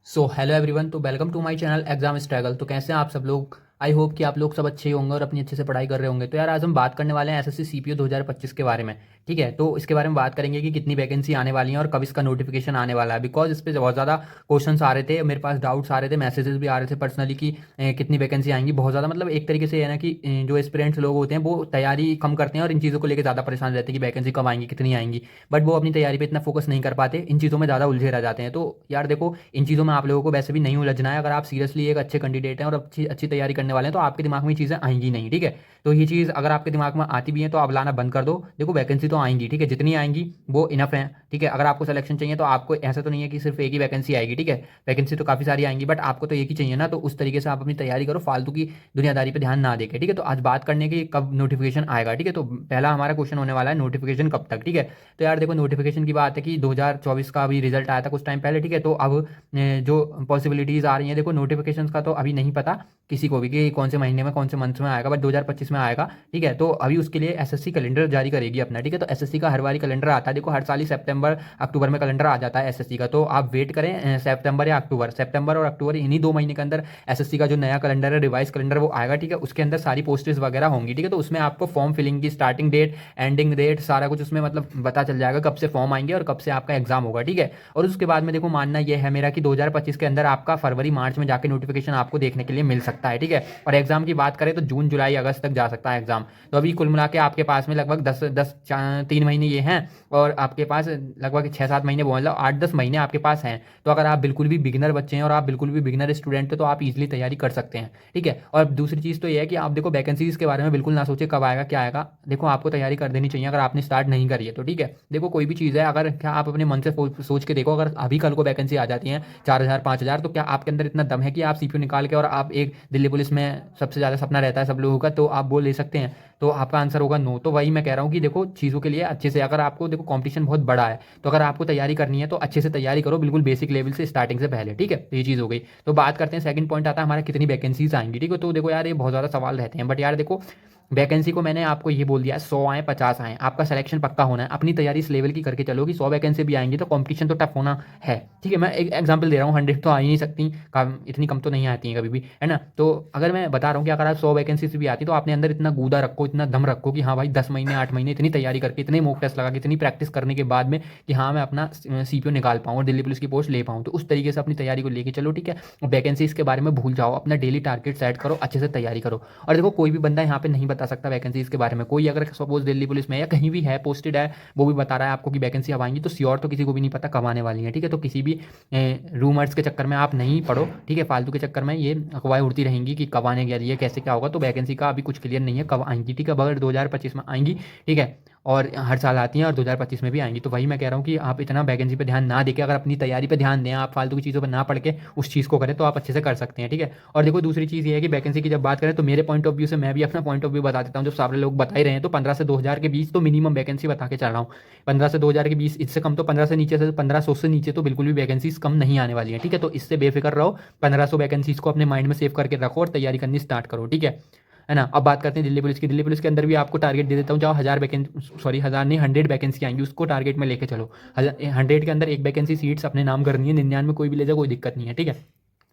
सो hello everyone, तो welcome to my channel Exam Struggle. तो कैसे हैं आप सब लोग? आई होप कि आप लोग सब अच्छे ही होंगे और अपनी अच्छे से पढ़ाई कर रहे होंगे। तो यार आज हम बात करने वाले हैं एसएससी सीपीओ 2025 के बारे में। ठीक है, तो इसके बारे में बात करेंगे कि कितनी वैकेंसी आने वाली है और कब इसका नोटिफिकेशन आने वाला है। बिकॉज इस पर बहुत ज़्यादा क्वेश्चंस आ रहे थे, मेरे पास डाउट्स आ रहे थे, मैसेजेस भी आ रहे थे पर्सनली कि कितनी वैकेंसी आएंगी। बहुत ज़्यादा मतलब एक तरीके से है ना कि जो एस्पिरेंट्स लोग होते हैं वो तैयारी कम करते हैं और इन चीज़ों को लेकर ज़्यादा परेशान रहते हैं कि वैकेंसी कब आएंगी, कितनी आएंगी। बट वो अपनी तैयारी पर इतना फोकस नहीं कर पाते, इन चीज़ों में ज़्यादा उलझे रह जाते हैं। तो यार देखो, इन चीज़ों में आप लोगों को वैसे भी नहीं उलझना है। अगर आप सीरियसली एक अच्छे कैंडिडेट हैं और अच्छी अच्छी तैयारी करने वाले हैं तो आपके दिमाग में ये चीज़ें आएंगी नहीं। ठीक है, तो ये चीज़ अगर आपके दिमाग में आती भी है तो आप लाना बंद कर दो। देखो वैकेंसी तो आएंगी, ठीक है, जितनी आएंगी वो इनफ है। ठीक है, अगर आपको सिलेक्शन चाहिए तो आपको ऐसा तो नहीं है कि सिर्फ एक ही वैकेंसी आएगी। ठीक है, वैकेंसी तो काफ़ी सारी आएंगी बट आपको तो एक ही चाहिए ना, तो उस तरीके से आप अपनी तैयारी करो, फालतू की दुनियादारी पे ध्यान ना देके। ठीक है, तो आज बात करने की कब नोटिफिकेशन आएगा। ठीक है, तो पहला हमारा क्वेश्चन होने वाला है नोटिफिकेशन कब तक। ठीक है, तो यार देखो नोटिफिकेशन की बात है कि 2024 का अभी रिजल्ट आया था कुछ टाइम पहले। ठीक है, तो अब जो पॉसिबिलिटीज़ आ रही हैं, देखो नोटिफिकेशन का तो अभी नहीं पता किसी को भी कि कौन से महीने में कौन से मंथ में आएगा, बट 2025 में आएगा। ठीक है, तो अभी उसके लिए एसएससी कैलेंडर जारी करेगी अपना। ठीक है, तो एसएससी का हर बारी कैलेंडर आता है, देखो हर साल ही सितंबर अक्टूबर में कैलेंडर आ जाता है एसएससी का। तो आप वेट करें सितंबर या अक्टूबर, सितंबर और अक्टूबर इन्हीं 2 महीने के अंदर एसएससी का जो नया कैलेंडर है, रिवाइज कैलेंडर, वो आएगा। ठीक है, उसके अंदर सारी पोस्टेज वगैरह होंगी। ठीक है, तो उसमें आपको फॉर्म फिलिंग की स्टार्टिंग डेट, एंडिंग डेट, सारा कुछ उसमें मतलब पता चल जाएगा कब से फॉर्म आएंगे और कब से आपका एग्जाम होगा। ठीक है, और उसके बाद में देखो मानना यह है मेरा कि 2025 के अंदर आपका फरवरी मार्च में जाके नोटिफिकेशन आपको देखने के लिए मिल सकता है। ठीक है, और एग्जाम की बात करें तो जून जुलाई अगस्त तक जा सकता है एग्जाम। तो अभी कुल मिला के आपके पास में लगभग 3 महीने ये हैं और आपके पास लगभग 6-7 महीने, मतलब 8-10 महीने आपके पास हैं। तो अगर आप बिल्कुल भी बिगिनर बच्चे हैं और आप बिल्कुल भी बिगिनर स्टूडेंट हो तो आप इजीली तैयारी कर सकते हैं। ठीक है, और दूसरी चीज़ तो ये है कि आप देखो वैकेंसीज के बारे में बिल्कुल ना सोचे कब आएगा क्या आएगा। देखो आपको तैयारी कर देनी चाहिए अगर आपने स्टार्ट नहीं करी है तो। ठीक है, देखो कोई भी चीज़ है, अगर क्या आप अपने मन से सोच के देखो, अगर अभी कल को वैकेंसी आ जाती है 4,000 5,000, तो क्या आपके अंदर इतना दम है कि आप सीपीयू निकाल के और आप एक दिल्ली पुलिस में सबसे ज़्यादा सपना रहता है सब लोगों का, तो आप वो ले सकते हैं? तो आपका आंसर होगा नो। तो वही मैं कह रहा हूँ कि देखो चीज़ों के लिए अच्छे से, अगर आपको देखो कंपटीशन बहुत बड़ा है तो अगर आपको तैयारी करनी है तो अच्छे से तैयारी करो, बिल्कुल बेसिक लेवल से स्टार्टिंग से पहले। ठीक है, तो ये चीज़ हो गई। तो बात करते हैं, सेकंड पॉइंट आता है हमारा कितनी वैकेंसीज आएंगी। ठीक है, तो देखो यार ये बहुत ज़्यादा सवाल रहते हैं, बट यार देखो वैकेंसी को मैंने आपको ये बोल दिया है 100 आए 50 आए, आपका सिलेक्शन पक्का होना है। अपनी तैयारी इस लेवल की करके चलो कि 100 वैकेंसी भी आएंगी तो कंपटीशन तो टफ होना है। ठीक है, मैं एक एग्जांपल दे रहा हूँ, 100 तो आ ही नहीं सकती, इतनी कम तो नहीं आती है कभी भी, है ना। तो अगर मैं बता रहा हूँ कि अगर आप 100 वैकेंसी से भी आती तो आपने अंदर इतना गूदा रखो, इतना दम रखो कि हाँ भाई 10 महीने 8 महीने इतनी तैयारी करके, इतने मॉक टेस्ट लगा के, इतनी प्रैक्टिस करने के बाद में कि हाँ मैं अपना सीपीओ निकाल पाऊँ और दिल्ली पुलिस की पोस्ट ले पाऊँ। तो उस तरीके से अपनी तैयारी को लेके चलो। ठीक है, वैकेंसीज के बारे में भूल जाओ, अपना डेली टारगेट सेट करो, अच्छे से तैयारी करो। और देखो कोई भी बंदा यहाँ पे नहीं बता सकता वैकेंसीज के बारे में। कोई अगर सपोज दिल्ली पुलिस में या कहीं भी है पोस्टेड है, वो भी बता रहा है आपको कि वैकेंसी अब आएंगी, तो श्योर तो किसी को भी नहीं पता कब आने वाली है। ठीक है, तो किसी भी रूमर्स के चक्कर में आप नहीं पढ़ो। ठीक है, फालतू के चक्कर में ये अफवाहें उड़ती रहेंगी कि कब आने वाली है, कैसे क्या होगा। तो वैकेंसी का अभी कुछ क्लियर नहीं है कब आएंगी। ठीक है, अगर 2025 में आएंगी, ठीक है, और हर साल आती हैं और 2025 में भी आएंगी। तो वही मैं कह रहा हूँ कि आप इतना वैकेंसी पे ध्यान ना देके अगर अपनी तैयारी पे ध्यान दें, आप फालतू की चीज़ों पर ना पढ़ के उस चीज़ को करें तो आप अच्छे से कर सकते हैं। ठीक है, और देखो दूसरी चीज़ ये है कि वैकेंसी की जब बात करें तो मेरे पॉइंट ऑफ व्यू से मैं भी अपना पॉइंट ऑफ व्यू बता देता हूँ। जब सारे लोग बता ही रहे हैं तो 15 से 2,000 के बीच तो मिनिमम वैकेंसी बता के चल रहा हूँ। 15 से 2,000 के बीच, इससे कम तो 15 से नीचे, से 1500 से नीचे तो बिल्कुल भी वैकेंसीज कम नहीं आने वाली है। ठीक है, तो इससे बेफिक्र रहो, 1500 वैकेंसीज को अपने माइंड में सेव करके रखो और तैयारी करनी स्टार्ट करो। ठीक है ना। अब बात करते हैं दिल्ली पुलिस की। दिल्ली पुलिस के अंदर भी आपको टारगेट दे देता हूँ, जहाँ 1000 नहीं 100 वैकेंसी आएंगी, उसको टारगेट में लेके चलो। 100 के अंदर एक वैकेंसी सीट्स अपने नाम करनी है, 99 कोई भी ले जाए, कोई दिक्कत नहीं है। ठीक है,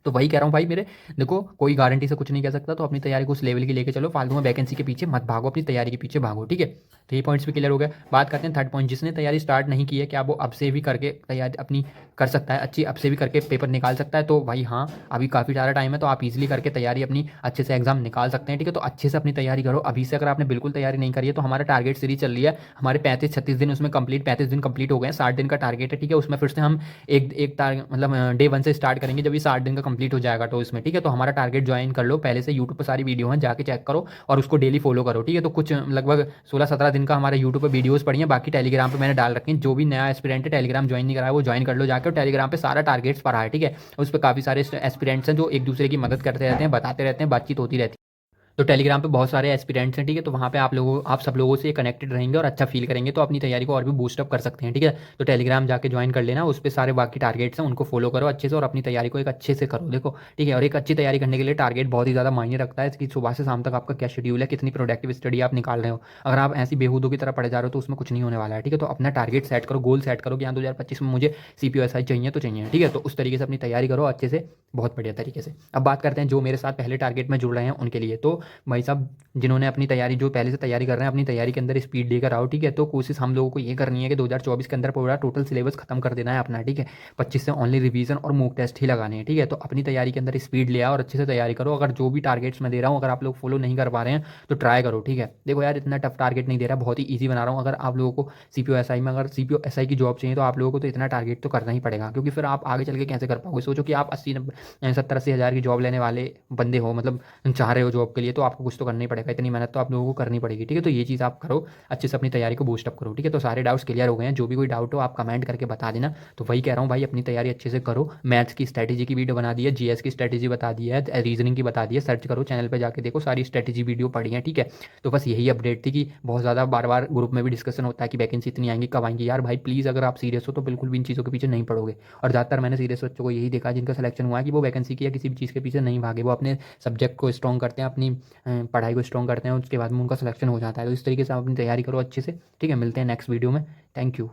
तो वही कह रहा हूँ भाई मेरे, देखो कोई गारंटी से कुछ नहीं कह सकता, तो अपनी तैयारी को उस लेवल की लेके चलो, फालतू में वैकेंसी के पीछे मत भागो, अपनी तैयारी के पीछे भागो। ठीक है, तो ये पॉइंट्स भी क्लियर हो गया। बात करते हैं थर्ड पॉइंट, जिसने तैयारी स्टार्ट नहीं की है क्या वो अब से भी करके तैयारी अपनी कर सकता है, अच्छी अब से भी करके पेपर निकाल सकता है? तो भाई हाँ, अभी काफ़ी सारा टाइम है, तो आप इजीली करके तैयारी अपनी अच्छे से एग्जाम निकाल सकते हैं। ठीक है, तो अच्छे से अपनी तैयारी करो अभी से। अगर आपने बिल्कुल तैयारी नहीं करी है तो हमारा टारगेट सीरीज चल रही है, हमारे 35-36 दिन उसमें कंप्लीट, 35 दिन कंप्लीट हो गए हैं, 60 दिन का टारगेट है। ठीक है, उसमें फिर से हम एक एक मतलब डे 1 से स्टार्ट करेंगे जब ये 60 दिन का कंप्लीट हो जाएगा तो इसमें। ठीक है, तो हमारा टारगेट ज्वाइन कर लो पहले से, यूट्यूब पर सारी वीडियो हैं, जाके चेक करो और उसको डेली फॉलो करो। ठीक है, तो कुछ लगभग 16-17 दिन का हमारे यूट्यूब पर वीडियोस पड़ी हैं, बाकी टेलीग्राम पे मैंने डाल रखी हैं। जो भी नया एस्पिरेंट है, टेलीग्राम ज्वाइन नहीं करा है वो ज्वाइन कर लो जाकर, टेलीग्राम पे सारा टारगेट्स पढ़ा है। ठीक है, उस पर काफ़ी सारे एस्पिरेंट्स हैं जो एक दूसरे की मदद करते रहते हैं, बताते रहते हैं, बातचीत होती रहती है। तो टेलीग्राम पे बहुत सारे एस्पिरेंट्स हैं, ठीक है, तो वहाँ पे आप सब लोगों से कनेक्टेड रहेंगे और अच्छा फील करेंगे, तो अपनी तैयारी को और भी बूस्टअप कर सकते हैं, ठीक है। तो टेलीग्राम जाके ज्वाइन कर लेना, उस पर सारे बाकी टारगेट्स हैं उनको फॉलो करो अच्छे से और अपनी तैयारी को एक अच्छे से करो, देखो, ठीक है। और एक अच्छी तैयारी करने के लिए टारगेट बहुत ही ज़्यादा मायने रखता है कि सुबह से शाम तक आपका क्या शेड्यूल है, कितनी प्रोडक्टिव स्टडी आप निकाल रहे हो। अगर आप ऐसी बेहूदों की तरह पढ़े जा रहे हो तो उसमें कुछ नहीं होने वाला है, ठीक है। तो अपना टारगेट सेट करो, गोल सेट करो कि हाँ 2025 में मुझे CPO SI चाहिए तो चाहिए, ठीक है। तो उस तरीके से अपनी तैयारी करो अच्छे से, बहुत बढ़िया तरीके से। अब बात करते हैं जो मेरे साथ पहले टारगेट में जुड़ रहे हैं उनके लिए। तो भाई साहब, जिन्होंने अपनी तैयारी, जो पहले से तैयारी कर रहे हैं, अपनी तैयारी के अंदर स्पीड लेकर आओ, ठीक है। तो कोशिश हम लोगों को ये करनी है कि 2024 के अंदर पूरा टोटल सिलेबस खत्म कर देना है अपना, ठीक है। 25 से ओनली रिवीजन और मॉक टेस्ट ही लगाने हैं, ठीक है। तो अपनी तैयारी के अंदर स्पीड ले आओ और अच्छे से तैयारी करो। अगर जो भी टारगेट्स मैं दे रहा हूँ अगर आप लोग फॉलो नहीं कर पा रहे हैं तो ट्राई करो, ठीक है। देखो यार, इतना टफ टारगेट नहीं दे रहा, बहुत ही ईजी बना रहा हूँ। अगर आप लोगों को CPO SI में अगर CPO SI की जॉब चाहिए तो आप लोगों को तो इतना टारगेट तो करना ही पड़ेगा, क्योंकि फिर आप आगे चल के कैसे कर पाओगे। सोचो कि आप 70-80 हज़ार की जॉब लेने वाले बंदे हो, मतलब चाह रहे हो जॉब के लिए, तो आपको कुछ तो करना ही पड़ेगा, इतनी मेहनत तो आप लोगों को करनी पड़ेगी, ठीक है। तो ये चीज़ आप करो अच्छे से, अपनी तैयारी को बूस्टअप करो, ठीक है। तो सारे डाउट्स क्लियर हो गए हैं, जो भी कोई डाउट हो आप कमेंट करके बता देना। तो वही कह रहा हूँ भाई, अपनी तैयारी अच्छे से करो। मैथ्स की स्ट्रैटेजी की वीडियो बना दी है, GS की स्ट्रैटेजी बता दी है, रीजनिंग की बता दी है, सर्च करो चैनल पर जाके देखो, सारी स्ट्रैटेजी वीडियो पड़ी है, ठीक है। तो बस यही अपडेट थी कि बहुत ज़्यादा बार बार ग्रुप में भी डिस्कशन होता है कि वैकेंसी इतनी आएंगी, कब आएंगी। यार भाई प्लीज़, अगर आप सीरियस हो तो बिल्कुल भी इन चीज़ों के पीछे नहीं पड़ोगे। और ज़्यादातर मैंने सीरियस बच्चों को यही देखा जिनका सिलेक्शन हुआ है कि वो वैकेंसी की या किसी भी चीज़ के पीछे नहीं भागे, वो अपने सब्जेक्ट को स्ट्रॉन्ग करते हैं, अपनी पढ़ाई को स्ट्रॉन्ग करते हैं, उसके बाद में उनका सिलेक्शन हो जाता है। तो इस तरीके से आप अपनी तैयारी करो अच्छे से, ठीक है। मिलते हैं नेक्स्ट वीडियो में। Thank you.